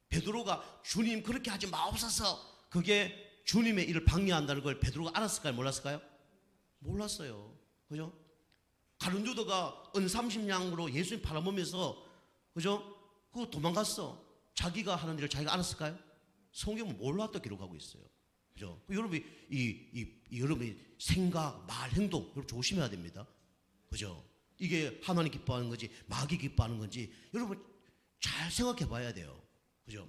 베드로가 주님 그렇게 하지 마옵소서, 그게 주님의 일을 방해한다는 걸 베드로가 알았을까요? 몰랐을까요? 몰랐어요. 그죠? 가룟 유다가 은 30냥으로 예수님 팔아먹으면서, 그죠? 그거 도망갔어. 자기가 하는 일을 자기가 알았을까요? 성경은 몰랐다 기록하고 있어요. 그죠? 여러분이 여러분이 생각, 말, 행동 여러분 조심해야 됩니다. 그죠? 이게 하나님 기뻐하는 건지 마귀 기뻐하는 건지 여러분 잘 생각해 봐야 돼요. 그죠?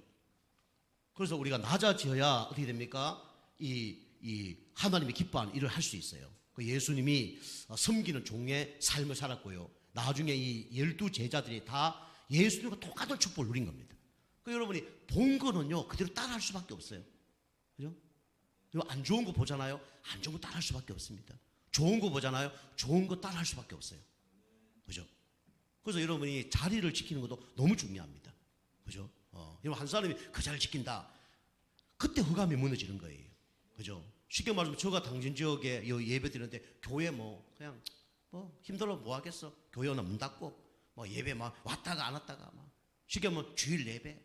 그래서 우리가 낮아져야 어떻게 됩니까? 이 하나님이 기뻐하는 일을 할 수 있어요. 예수님이 섬기는 종의 삶을 살았고요. 나중에 이 12제자들이 다 예수님과 똑같은 축복을 누린 겁니다. 여러분이 본 거는요, 그대로 따라할 수밖에 없어요. 그죠? 안 좋은 거 보잖아요. 안 좋은 거 따라할 수밖에 없습니다. 좋은 거 보잖아요. 좋은 거 따라할 수밖에 없어요. 그죠? 그래서 여러분이 자리를 지키는 것도 너무 중요합니다. 그죠? 여러분 한 사람이 그 자리를 지킨다, 그때 흑암이 무너지는 거예요. 그죠? 쉽게 말하면 제가 당진 지역에 예배 드리는데 교회 그냥 힘들어 뭐 하겠어? 교회 하나 문 닫고 예배 왔다가 안 왔다가 쉽게 말하면 주일 예배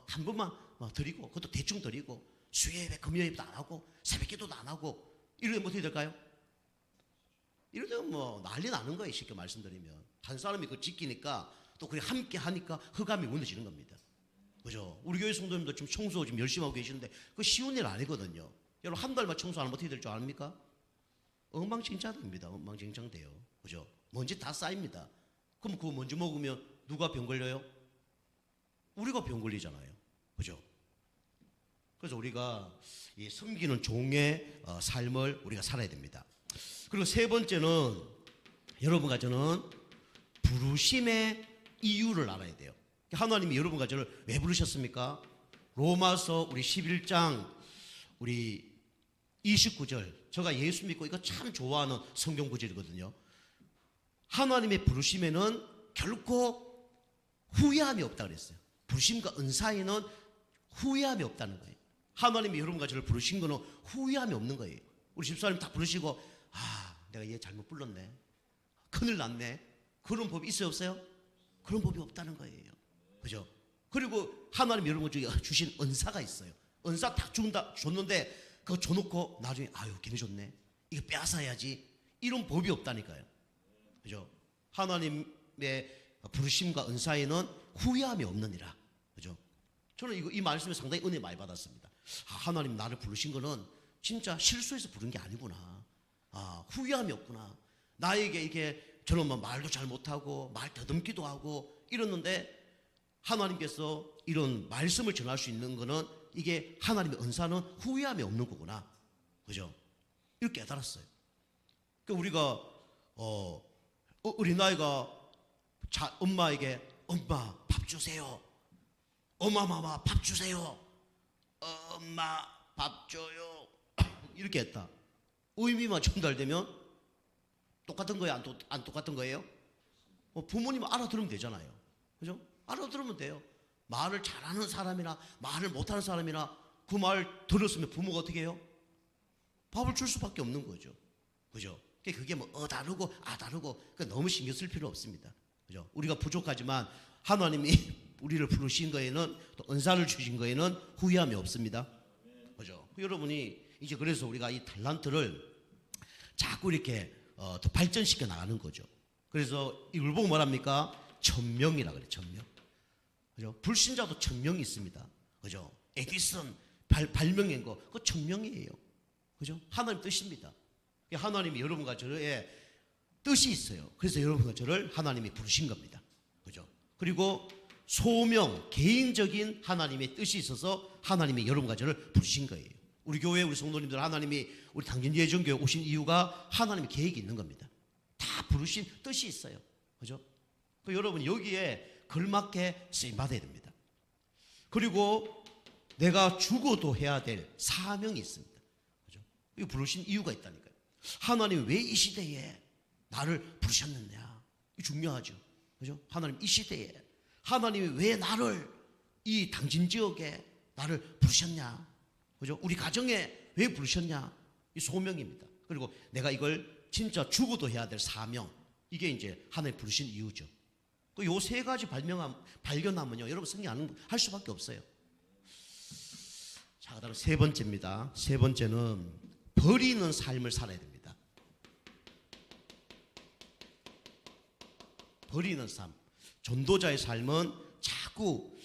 한 번만 드리고, 그것도 대충 드리고, 수요예배, 금요예배도 안 하고, 새벽기도도 안 하고, 이러면 어떻게 될까요? 이러면 난리 나는 거예요. 쉽게 말씀드리면 한 사람이 그거 지키니까 또 그게 함께 하니까 흑암이 무너지는 겁니다. 그죠? 우리 교회 성도님도 지금 청소 지금 열심히 하고 계시는데 그거 쉬운 일 아니거든요. 여러분 한 달만 청소 안 하면 어떻게 될 줄 압니까? 엉망진창됩니다. 엉망진창돼요. 그죠? 먼지 다 쌓입니다. 그럼 그거 먼지 먹으면 누가 병 걸려요? 우리가 병 걸리잖아요. 그죠? 그래서 우리가 이 섬기는 종의 삶을 우리가 살아야 됩니다. 그리고 세 번째는 여러분과 저는 부르심의 이유를 알아야 돼요. 하나님이 여러분과 저를 왜 부르셨습니까? 로마서 우리 11장 우리 29절, 제가 예수 믿고 이거 참 좋아하는 성경 구절이거든요. 하나님의 부르심에는 결코 후회함이 없다 그랬어요. 부르심과 은사에는 후회함이 없다는 거예요. 하나님이 여러분과 저를 부르신 거는 후회함이 없는 거예요. 우리 집사님 다 부르시고 내가 얘 잘못 불렀네, 큰일 났네, 그런 법이 있어요 없어요? 그런 법이 없다는 거예요. 그죠? 그리고 하나님이 여러분 중에 주신 은사가 있어요. 은사 딱 줬는데 그거 줘놓고 나중에 괜히 줬네, 이거 빼앗아야지, 이런 법이 없다니까요. 그죠? 하나님의 부르심과 은사에는 후회함이 없느니라. 그죠? 저는 이 말씀에 상당히 은혜 많이 받았습니다. 하나님 나를 부르신 거는 진짜 실수해서 부른 게 아니구나. 후회함이 없구나. 나에게 이게 저는 말도 잘 못하고 말 더듬기도 하고 이랬는데 하나님께서 이런 말씀을 전할 수 있는 거는 이게 하나님의 은사는 후회함이 없는 거구나. 그죠? 이렇게 깨달았어요. 우리가 어린아이가 엄마에게 엄마 밥 주세요, 어마마마 밥 주세요, 엄마 밥 줘요 이렇게 했다. 의미만 전달되면 똑같은 거예요? 안 똑같은 거예요? 부모님 알아들으면 되잖아요. 그죠? 알아들으면 돼요. 말을 잘하는 사람이나 말을 못하는 사람이나 그 말 들었으면 부모가 어떻게 해요? 밥을 줄 수밖에 없는 거죠. 그죠? 그게 뭐 다르고 다르고 너무 신경 쓸 필요 없습니다. 그죠? 우리가 부족하지만 하나님이 우리를 부르신 거에는 또 은사를 주신 거에는 후회함이 없습니다. 그죠? 여러분이 이제 그래서 우리가 이 달란트를 자꾸 이렇게 더 발전시켜 나가는 거죠. 그래서 이걸 보고 뭐랍니까? 천명이라 그래. 천명. 그죠? 불신자도 천명이 있습니다. 그죠? 에디슨 발명한 거 그거 천명이에요. 그죠? 하나님 뜻입니다. 하나님이 여러분과 저의 뜻이 있어요. 그래서 여러분과 저를 하나님이 부르신 겁니다. 그죠? 그리고 소명, 개인적인 하나님의 뜻이 있어서 하나님이 여러분과 저를 부르신 거예요. 우리 교회, 우리 성도님들 하나님이 우리 당진예정교회 오신 이유가 하나님의 계획이 있는 겁니다. 다 부르신 뜻이 있어요. 그죠? 여러분 여기에 걸맞게 쓰임 받아야 됩니다. 그리고 내가 죽어도 해야 될 사명이 있습니다. 그죠? 이거 부르신 이유가 있다니까요. 하나님이 왜 이 시대에 나를 부르셨느냐? 이거 중요하죠. 그죠? 하나님 이 시대에 하나님이 왜 나를 이 당진 지역에 나를 부르셨냐? 그죠? 우리 가정에 왜 부르셨냐? 이 소명입니다. 그리고 내가 이걸 진짜 죽어도 해야 될 사명. 이게 이제 하나님 부르신 이유죠. 요 세 가지 발견하면요, 여러분 승리할 수밖에 없어요. 자, 그다음 세 번째입니다. 세 번째는 버리는 삶을 살아야 됩니다. 버리는 삶. 전도자의 삶은 자꾸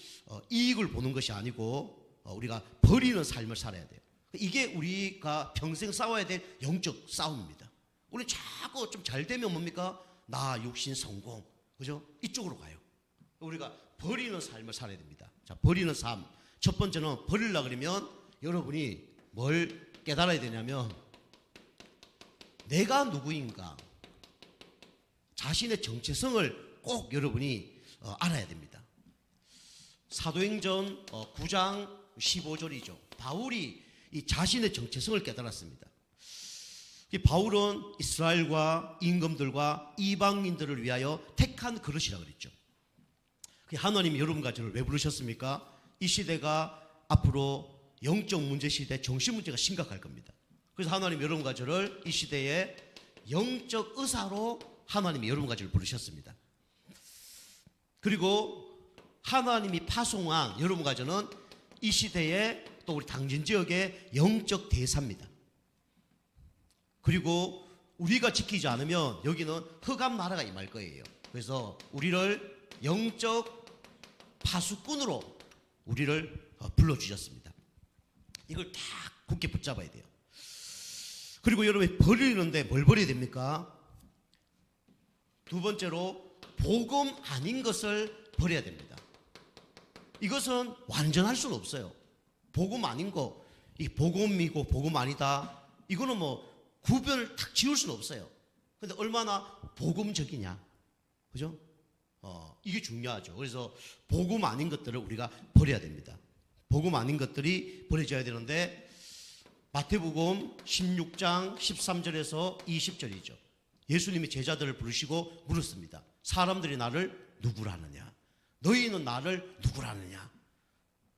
이익을 보는 것이 아니고 우리가 버리는 삶을 살아야 돼요. 이게 우리가 평생 싸워야 될 영적 싸움입니다. 우리 자꾸 좀 잘 되면 뭡니까? 나, 육신, 성공. 그죠? 이쪽으로 가요. 우리가 버리는 삶을 살아야 됩니다. 자, 버리는 삶. 첫 번째는 버리려고 그러면 여러분이 뭘 깨달아야 되냐면 내가 누구인가 자신의 정체성을 꼭 여러분이 알아야 됩니다. 사도행전 9장 15절이죠. 바울이 이 자신의 정체성을 깨달았습니다. 이 바울은 이스라엘과 임금들과 이방인들을 위하여 택한 그릇이라고 그랬죠. 하나님이 여러분과 저를 왜 부르셨습니까? 이 시대가 앞으로 영적 문제 시대, 정신 문제가 심각할 겁니다. 그래서 하나님이 여러분과 저를 이 시대에 영적 의사로 하나님이 여러분과 저를 부르셨습니다. 그리고 하나님이 파송한 여러분과 저는 이 시대에 또 우리 당진 지역의 영적 대사입니다. 그리고 우리가 지키지 않으면 여기는 흑암 나라가 임할 거예요. 그래서 우리를 영적 파수꾼으로 우리를 불러주셨습니다. 이걸 다 굳게 붙잡아야 돼요. 그리고 여러분 버리는데 뭘 버려야 됩니까? 두 번째로 복음 아닌 것을 버려야 됩니다. 이것은 완전할 수는 없어요. 복음 아닌 거, 이 복음이고 복음 아니다. 이거는 뭐 구별을 딱 지울 수는 없어요. 근데 얼마나 복음적이냐. 그죠? 이게 중요하죠. 그래서 복음 아닌 것들을 우리가 버려야 됩니다. 복음 아닌 것들이 버려져야 되는데 마태복음 16장 13절에서 20절이죠. 예수님이 제자들을 부르시고 물었습니다. 사람들이 나를 누구라느냐? 너희는 나를 누구라느냐?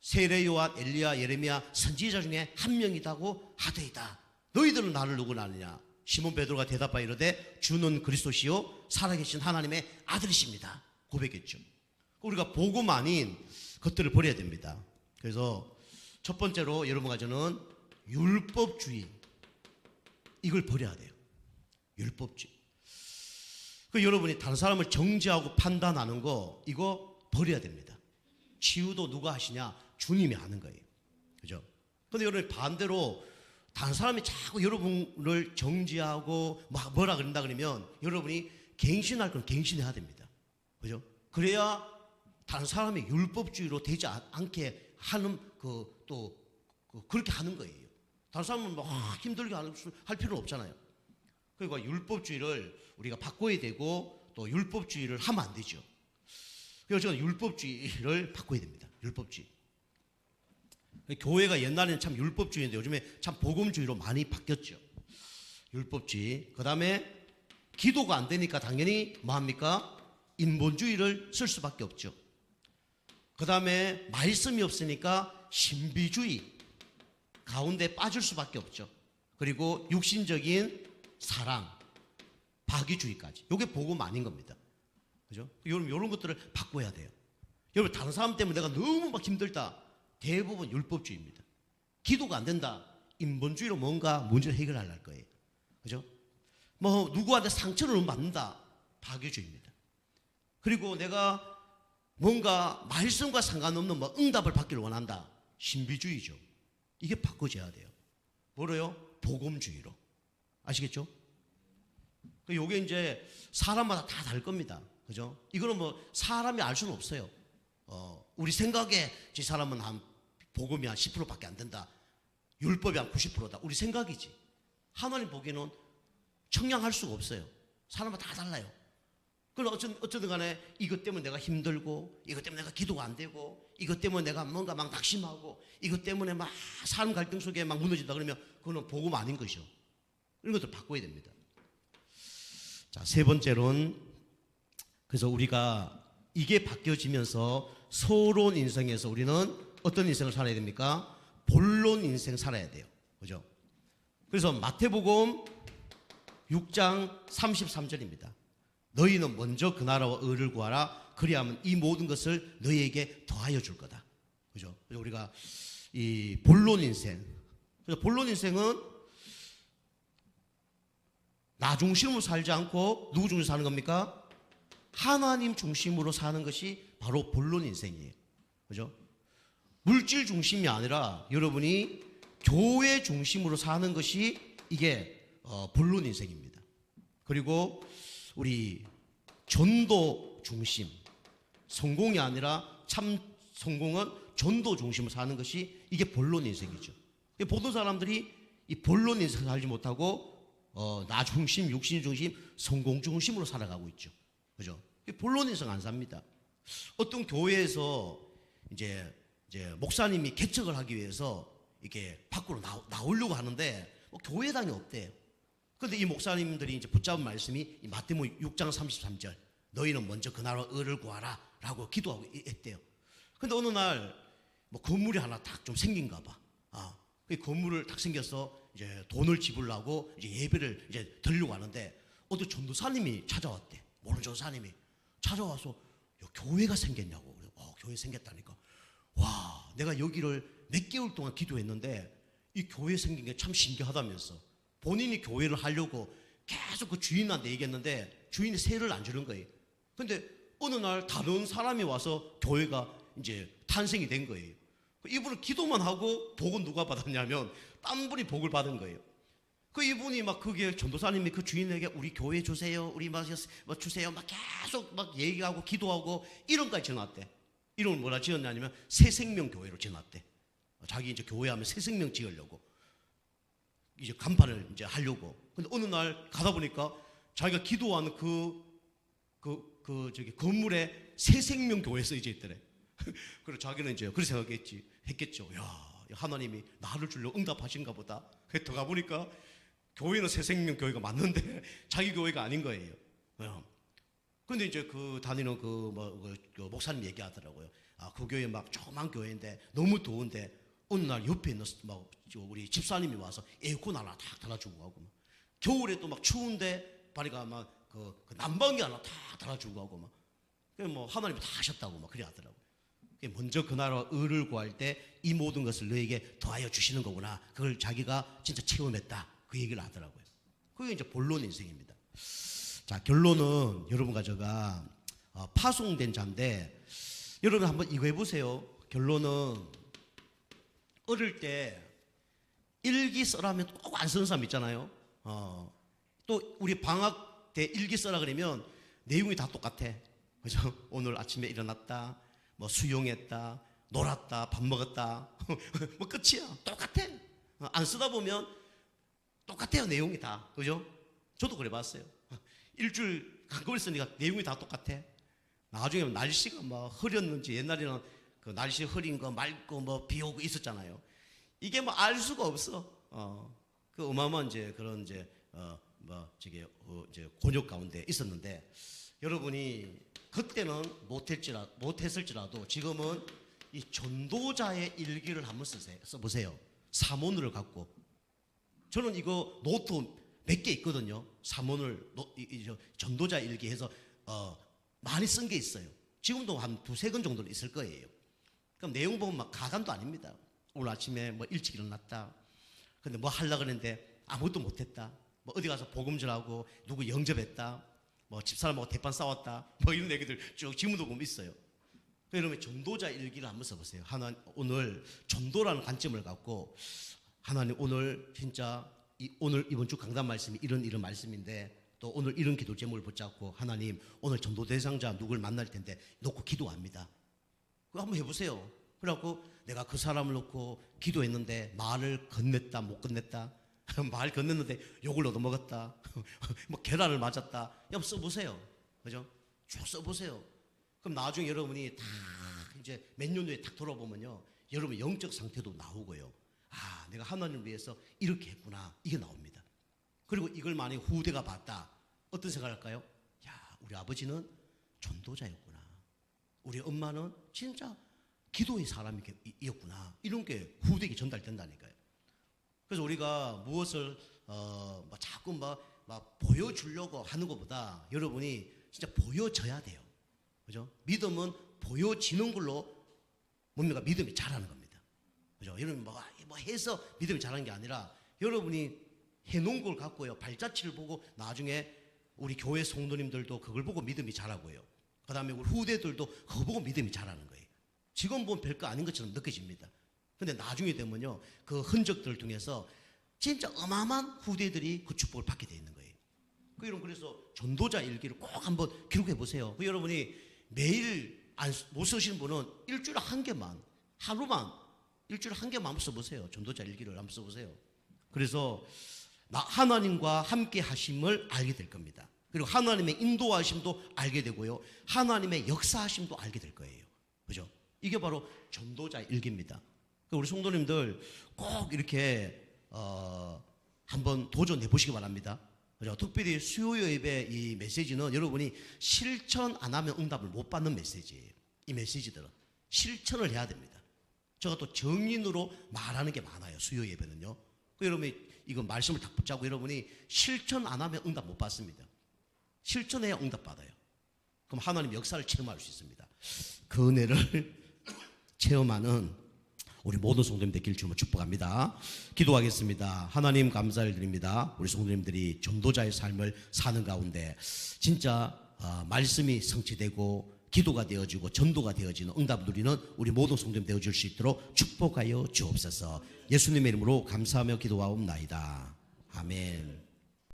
세례 요한, 엘리야, 예레미야 선지자 중에 한 명이다고 하되이다. 너희들은 나를 누구라느냐? 시몬 베드로가 대답하여 이르되 주는 그리스도시요 살아계신 하나님의 아들이십니다. 고백했죠. 우리가 복음 아닌 것들을 버려야 됩니다. 그래서 첫 번째로 여러분과 저는 율법주의, 이걸 버려야 돼요. 율법주의. 여러분이 다른 사람을 정죄하고 판단하는 거, 이거 버려야 됩니다. 치유도 누가 하시냐? 주님이 하는 거예요. 그죠? 근데 여러분 반대로 다른 사람이 자꾸 여러분을 정죄하고 막 뭐라 그런다 그러면 여러분이 갱신할 건 갱신해야 됩니다. 그죠? 그래야 다른 사람이 율법주의로 되지 않게 하는 그렇게 하는 거예요. 다른 사람은 막 힘들게 할 필요는 없잖아요. 그러니까 율법주의를 우리가 바꿔야 되고 또 율법주의를 하면 안 되죠. 그래서 저는 율법주의를 바꿔야 됩니다. 율법주의. 교회가 옛날에는 참 율법주의인데 요즘에 참 복음주의로 많이 바뀌었죠. 율법주의. 그 다음에 기도가 안 되니까 당연히 뭐합니까? 인본주의를 쓸 수밖에 없죠. 그 다음에 말씀이 없으니까 신비주의 가운데 빠질 수밖에 없죠. 그리고 육신적인 사랑, 박위주의까지. 이게 복음 아닌 겁니다. 그죠? 여러분, 이런 것들을 바꿔야 돼요. 여러분, 다른 사람 때문에 내가 너무 막 힘들다. 대부분 율법주의입니다. 기도가 안 된다. 인본주의로 뭔가 문제를 해결하려 할 거예요. 그죠? 뭐, 누구한테 상처를 너무 받는다. 박위주의입니다. 그리고 내가 뭔가 말씀과 상관없는 뭐 응답을 받기를 원한다. 신비주의죠. 이게 바꿔져야 돼요. 뭐로요? 복음주의로. 아시겠죠? 요게 이제 사람마다 다 다를 겁니다. 그죠? 이거는 뭐 사람이 알 수는 없어요. 우리 생각에 이 사람은 한 복음이 한 10%밖에 안 된다. 율법이 한 90%다. 우리 생각이지. 하나님 보기에는 청량할 수가 없어요. 사람마다 다 달라요. 그럼 어쨌든 간에 이것 때문에 내가 힘들고, 이것 때문에 내가 기도가 안 되고, 이것 때문에 내가 뭔가 막 낙심하고, 이것 때문에 막 삶 갈등 속에 막 무너진다 그러면 그거는 복음 아닌 것이죠. 이런 것들 바꿔야 됩니다. 자, 세 번째로는, 그래서 우리가 이게 바뀌어지면서 서론 인생에서 우리는 어떤 인생을 살아야 됩니까? 본론 인생 살아야 돼요. 그죠? 그래서 마태복음 6장 33절입니다. 너희는 먼저 그 나라와 의를 구하라. 그리하면 이 모든 것을 너희에게 더하여 줄 거다. 그죠? 그래서 우리가 이 본론 인생. 그래서 본론 인생은 나 중심으로 살지 않고 누구 중심으로 사는 겁니까? 하나님 중심으로 사는 것이 바로 본론 인생이에요. 그죠? 물질 중심이 아니라 여러분이 교회 중심으로 사는 것이 이게 본론 인생입니다. 그리고 우리 전도 중심, 성공이 아니라 참 성공은 전도 중심으로 사는 것이 이게 본론 인생이죠. 보통 사람들이 이 본론 인생을 살지 못하고 나 중심, 육신 중심, 성공 중심으로 살아가고 있죠. 그죠? 본론 인생 안 삽니다. 어떤 교회에서 이제 목사님이 개척을 하기 위해서 이렇게 밖으로 나오려고 하는데 교회당이 없대요. 그런데 이 목사님들이 이제 붙잡은 말씀이 이 마태복음 6장 33절 너희는 먼저 그 나라와 의를 구하라 라고 기도하고 했대요. 그런데 어느 날 뭐 건물이 하나 딱 좀 생긴가 봐. 그 건물을 딱 생겨서 이제 돈을 지불하고 이제 예배를 이제 드리려고 하는데 어떤 전도사님이 찾아왔대. 모르는 전도사님이 찾아와서 교회가 생겼냐고. 교회 생겼다니까. 와, 내가 여기를 몇 개월 동안 기도했는데 이 교회 생긴 게 참 신기하다면서 본인이 교회를 하려고 계속 그 주인한테 얘기했는데 주인이 세를 안 주는 거예요. 근데 어느 날 다른 사람이 와서 교회가 이제 탄생이 된 거예요. 이분은 기도만 하고 복은 누가 받았냐면 딴 분이 복을 받은 거예요. 그 이분이 막 그게 전도사님이 그 주인에게 우리 교회 주세요, 우리 뭐 주세요, 막 계속 막 얘기하고 기도하고 이름까지 지어놨대. 이름을 뭐라 지었냐면 새생명 교회로 지어놨대. 자기 이제 교회하면 새생명 지으려고 이제 간판을 이제 하려고. 근데 어느 날 가다 보니까 자기가 기도하는 저기 건물에 새생명 교회 써져 있더래. 그래서 자기는 이제 그렇게 했겠죠. 야, 하나님이 나를 주려고 응답하신가 보다. 그래서 더 가보니까 교회는 새생명 교회가 맞는데 자기 교회가 아닌 거예요. 근데 이제 그 다니는 그 목사님 얘기하더라고요. 그 교회 막 조그만 교회인데 너무 더운데 어느 날 옆에 있는 막 우리 집사님이 와서 에어컨 하나 탁 달아주고 가고 막. 겨울에 또 막 추운데 바리가 막 그 난방기 하나 탁 달아주고 가고 막. 뭐 하나님이 다 하셨다고 막 그래 하더라고요. 먼저 그 나라와 의를 구할 때 이 모든 것을 너에게 더하여 주시는 거구나. 그걸 자기가 진짜 체험했다. 그 얘기를 하더라고요. 그게 이제 본론 인생입니다. 자, 결론은 여러분과 제가 파송된 자인데 여러분 한번 이거 해보세요. 결론은 어릴 때 일기 써라면 꼭 안 쓰는 사람 있잖아요. 또 우리 방학 때 일기 써라 그러면 내용이 다 똑같아. 그죠? 오늘 아침에 일어났다, 뭐 수영했다, 놀았다, 밥 먹었다, 뭐 끝이야. 똑같아. 안 쓰다 보면 똑같아요. 내용이 다. 그죠? 저도 그래 봤어요. 일주일 그걸 쓰니까 내용이 다 똑같아. 나중에 날씨가 막 흐렸는지 옛날에는 그 날씨 흐린 거 맑고 뭐 비 오고 있었잖아요. 이게 뭐 알 수가 없어. 그 어마어마한 이제 그런 이제 이제 곤욕 가운데 있었는데 여러분이 그때는 못했을지라도 지금은 이 전도자의 일기를 한번 써보세요. 사모늘을 갖고. 저는 이거 노트 몇 개 있거든요. 사모늘 전도자 일기해서 많이 쓴 게 있어요. 지금도 한 두세 권 정도는 있을 거예요. 그럼 내용 보면 막 가관도 아닙니다. 오늘 아침에 뭐 일찍 일어났다. 근데 뭐 하려고 했는데 아무것도 못했다. 뭐 어디 가서 복음 전하고 누구 영접했다. 뭐 집사람하고 대판 싸웠다. 뭐 이런 얘기들 쭉 지금도 보면 있어요. 그러면 전도자 일기를 한번 써보세요. 하나님 오늘 전도라는 관점을 갖고 하나님 오늘 진짜 오늘 이번 주 강단 말씀이 이런 말씀인데 또 오늘 이런 기도 제목을 붙잡고 하나님 오늘 전도 대상자 누굴 만날 텐데 놓고 기도합니다. 그거 한번 해보세요. 그래갖고 내가 그 사람을 놓고 기도했는데 말을 건넸다 못 건넸다 말 건넸는데 욕을 얻어먹었다 뭐 계란을 맞았다 한번 써보세요. 그죠? 쭉 써보세요. 그럼 나중에 여러분이 다 이제 몇 년 후에 딱 돌아보면요 여러분 영적 상태도 나오고요. 아 내가 하나님을 위해서 이렇게 했구나 이게 나옵니다. 그리고 이걸 만약에 후대가 봤다 어떤 생각할까요? 야 우리 아버지는 전도자였구나. 우리 엄마는 진짜 기도의 사람이었구나. 이런 게 후대에게 전달된다니까요. 그래서 우리가 무엇을 자꾸 막 보여주려고 하는 것보다 여러분이 진짜 보여져야 돼요. 그죠? 믿음은 보여지는 걸로 뭡니까? 믿음이 자라는 겁니다. 그죠? 여러분 뭐 해서 믿음이 자라는 게 아니라 여러분이 해놓은 걸 갖고요. 발자취를 보고 나중에 우리 교회 성도님들도 그걸 보고 믿음이 자라고요. 그 다음에 우리 후대들도 그거 보고 믿음이 자라는 거예요. 지금 보면 별거 아닌 것처럼 느껴집니다. 근데 나중에 되면요. 그 흔적들 중에서 진짜 어마어마한 후대들이 그 축복을 받게 되어 있는 거예요. 그래서 전도자 일기를 꼭 한번 기록해 보세요. 여러분이 매일 못 쓰시는 분은 일주일에 한 개만, 하루만, 일주일에 한 개만 한번 써보세요. 전도자 일기를 한번 써보세요. 그래서 하나님과 함께 하심을 알게 될 겁니다. 그리고 하나님의 인도하심도 알게 되고요. 하나님의 역사하심도 알게 될 거예요. 그죠? 이게 바로 전도자 일기입니다. 우리 성도님들 꼭 이렇게 한번 도전해 보시기 바랍니다. 그죠? 특별히 수요 예배 이 메시지는 여러분이 실천 안 하면 응답을 못 받는 메시지예요. 이 메시지들은 실천을 해야 됩니다. 제가 또 정인으로 말하는 게 많아요. 수요 예배는요. 여러분이 이거 말씀을 딱 붙잡고 여러분이 실천 안 하면 응답 못 받습니다. 실천해야 응답 받아요. 그럼 하나님 역사를 체험할 수 있습니다. 그 은혜를 체험하는 우리 모든 성도님 되길 주님으로 축복합니다. 기도하겠습니다. 하나님 감사를 드립니다. 우리 성도님들이 전도자의 삶을 사는 가운데 진짜 말씀이 성취되고 기도가 되어지고 전도가 되어지는 응답 누리는 우리 모든 성도님 되어줄 수 있도록 축복하여 주옵소서. 예수님의 이름으로 감사하며 기도하옵나이다. 아멘.